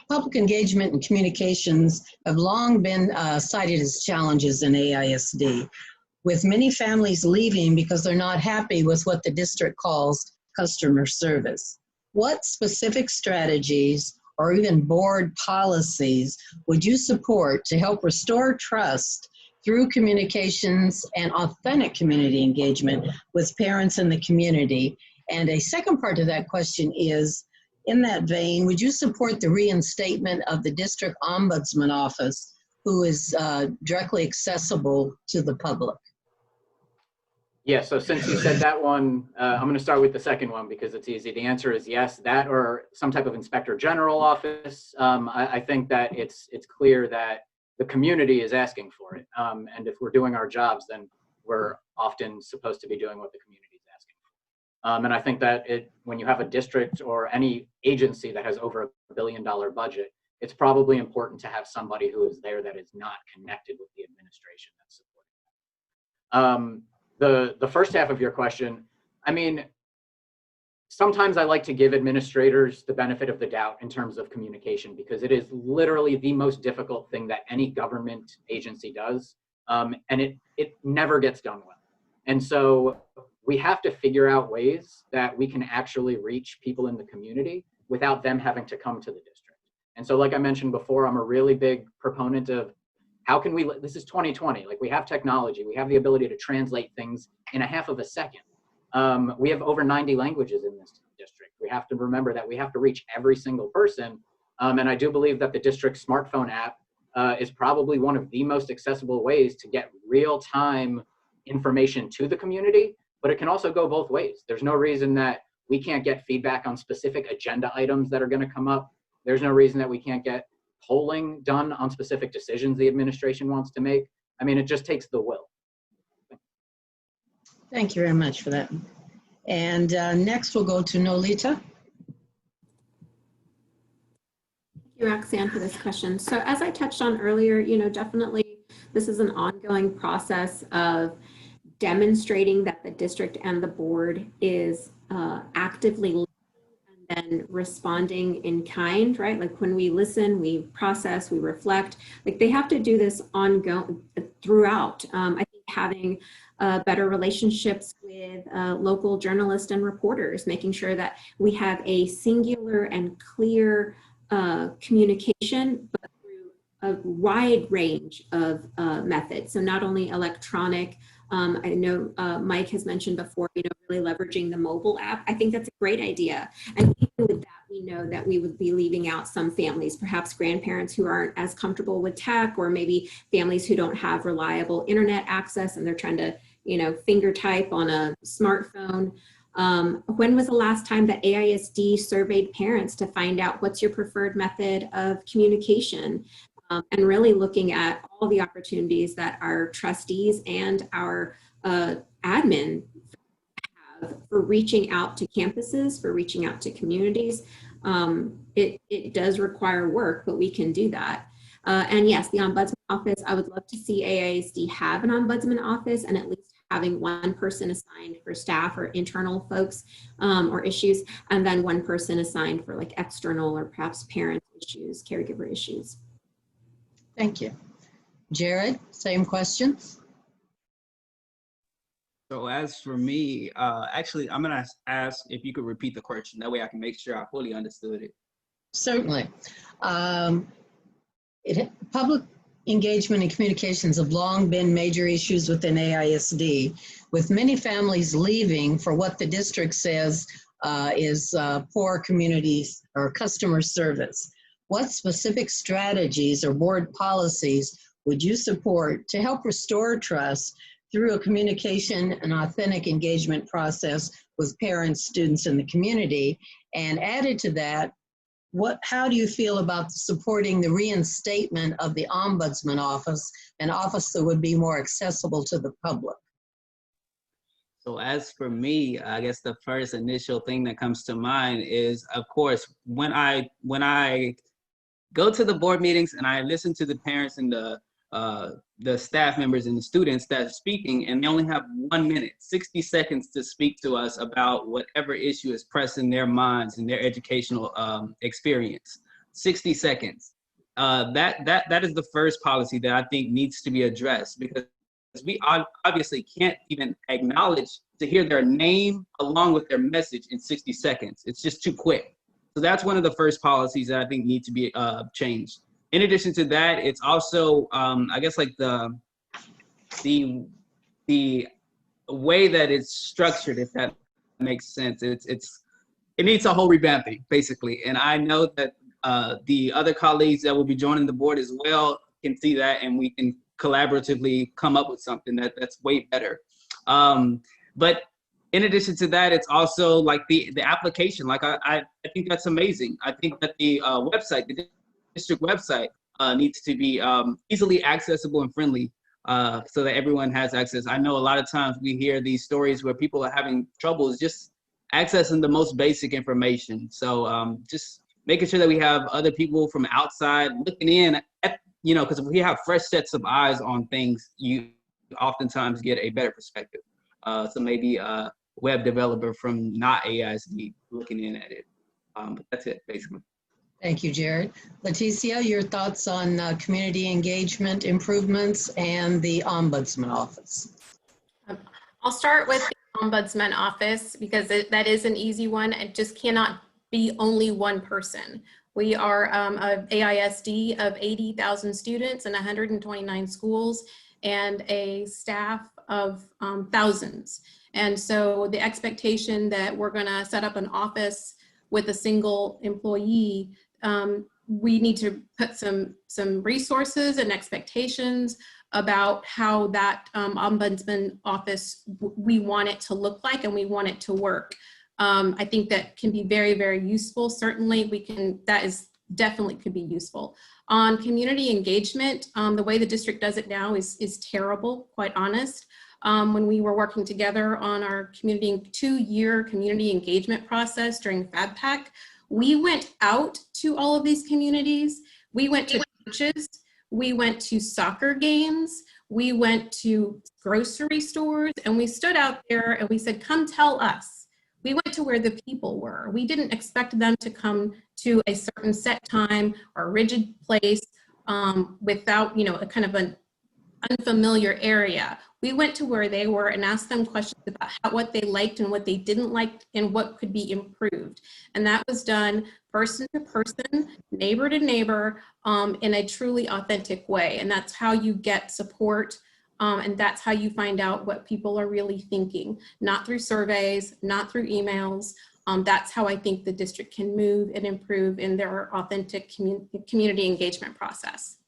public engagement and communications have long been cited as challenges in AISD, with many families leaving because they're not happy with what the district calls customer service. What specific strategies or even board policies would you support to help restore trust through communications and authentic community engagement with parents in the community? And a second part to that question is, in that vein, would you support the reinstatement of the district ombudsman office, who is directly accessible to the public? Yeah, so since you said that one, I'm going to start with the second one because it's easy. The answer is yes, that or some type of inspector general office. I think that it's clear that the community is asking for it. And if we're doing our jobs, then we're often supposed to be doing what the community is asking for. And I think that when you have a district or any agency that has over $1 billion budget, it's probably important to have somebody who is there that is not connected with the administration that's supporting that. The first half of your question, I mean, sometimes I like to give administrators the benefit of the doubt in terms of communication, because it is literally the most difficult thing that any government agency does, and it never gets done well. And so we have to figure out ways that we can actually reach people in the community without them having to come to the district. And so, like I mentioned before, I'm a really big proponent of how can we, this is 2020, like we have technology, we have the ability to translate things in a half of a second. We have over 90 languages in this district. We have to remember that we have to reach every single person. And I do believe that the district smartphone app is probably one of the most accessible ways to get real-time information to the community, but it can also go both ways. There's no reason that we can't get feedback on specific agenda items that are gonna come up. There's no reason that we can't get polling done on specific decisions the administration wants to make. I mean, it just takes the will. Thank you very much for that. And next we'll go to Nolita. Thank you, Roxanne, for this question. So as I touched on earlier, definitely this is an ongoing process of demonstrating that the district and the board is actively and responding in kind, right? Like when we listen, we process, we reflect, like they have to do this ongoing throughout. I think having better relationships with local journalists and reporters, making sure that we have a singular and clear communication, but through a wide range of methods. So not only electronic, I know Mike has mentioned before, really leveraging the mobile app. I think that's a great idea. And even with that, we know that we would be leaving out some families, perhaps grandparents who aren't as comfortable with tech, or maybe families who don't have reliable internet access and they're trying to, finger type on a smartphone. When was the last time that AISD surveyed parents to find out what's your preferred method of communication? And really looking at all the opportunities that our trustees and our admin have for reaching out to campuses, for reaching out to communities. It does require work, but we can do that. And yes, the ombudsman office, I would love to see AISD have an ombudsman office, and at least having one person assigned for staff or internal folks or issues, and then one person assigned for like external or perhaps parent issues, caregiver issues. Thank you. Jared, same questions? So as for me, actually, I'm gonna ask if you could repeat the question. That way I can make sure I fully understood it. Certainly. Public engagement and communications have long been major issues within AISD, with many families leaving for what the district says is poor communities or customer service. What specific strategies or board policies would you support to help restore trust through a communication and authentic engagement process with parents, students, and the community? And added to that, how do you feel about supporting the reinstatement of the Ombudsman office, an office that would be more accessible to the public? So as for me, I guess the first initial thing that comes to mind is, of course, when I go to the board meetings and I listen to the parents and the staff members and the students that are speaking, and they only have 1 minute, 60 seconds to speak to us about whatever issue is pressing their minds and their educational experience. 60 seconds. That is the first policy that I think needs to be addressed, because we obviously can't even acknowledge to hear their name along with their message in 60 seconds. It's just too quick. So that's one of the first policies that I think need to be changed. In addition to that, it's also, I guess, like the way that it's structured, if that makes sense. It needs a whole revamping, basically. And I know that the other colleagues that will be joining the board as well can see that, and we can collaboratively come up with something that's way better. But in addition to that, it's also like the application. Like I think that's amazing. I think that the website, the district website, needs to be easily accessible and friendly, so that everyone has access. I know a lot of times we hear these stories where people are having troubles just accessing the most basic information. So just making sure that we have other people from outside looking in at, because if we have fresh sets of eyes on things, you oftentimes get a better perspective. So maybe a web developer from not AISD looking in at it. But that's it, basically. Thank you, Jared. Leticia, your thoughts on community engagement improvements and the Ombudsman Office? I'll start with the Ombudsman Office because that is an easy one. It just cannot be only one person. We are a AISD of 80,000 students in 129 schools and a staff of thousands. And so the expectation that we're going to set up an office with a single employee, we need to put some resources and expectations about how that Ombudsman Office, we want it to look like and we want it to work. I think that can be very, very useful. Certainly that is definitely could be useful. On community engagement, the way the district does it now is terrible, quite honest. When we were working together on our two-year community engagement process during FabPack, we went out to all of these communities. We went to churches, we went to soccer games, we went to grocery stores, and we stood out there and we said, come tell us. We went to where the people were. We didn't expect them to come to a certain set time or rigid place without, a kind of an unfamiliar area. We went to where they were and asked them questions about what they liked and what they didn't like and what could be improved. And that was done person to person, neighbor to neighbor, in a truly authentic way. And that's how you get support. And that's how you find out what people are really thinking, not through surveys, not through emails. That's how I think the district can move and improve in their authentic community engagement process.